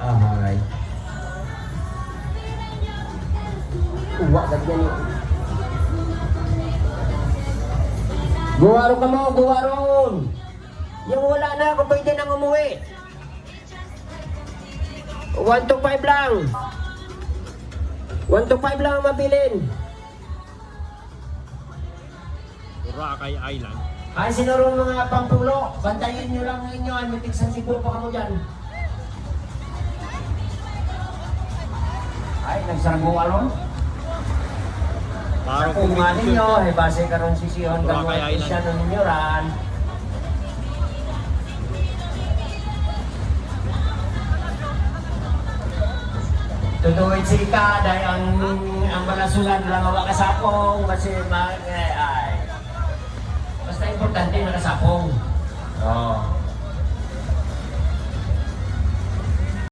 Ahay. Uwa ka dyan eh. Buwaro ka mo, buwaron! Yung wala na, kung pwede nang umuwi. 1 to 5 lang. 1 to 5 lang ang mabilin. Boracay Island. Ay, sinurong mga pampulo. Bantayin nyo lang ninyo. Ay, may tigsan siguro pa kamo dyan. Ay, nagsarang sa kuma ninyo, ay base karon sisihon kamo ay isya nun ninyo ran. Tutuwid si Ika, dahil ang malasulan lang ang kasapong, kasi ay. Basta importante nakasapong. Oh.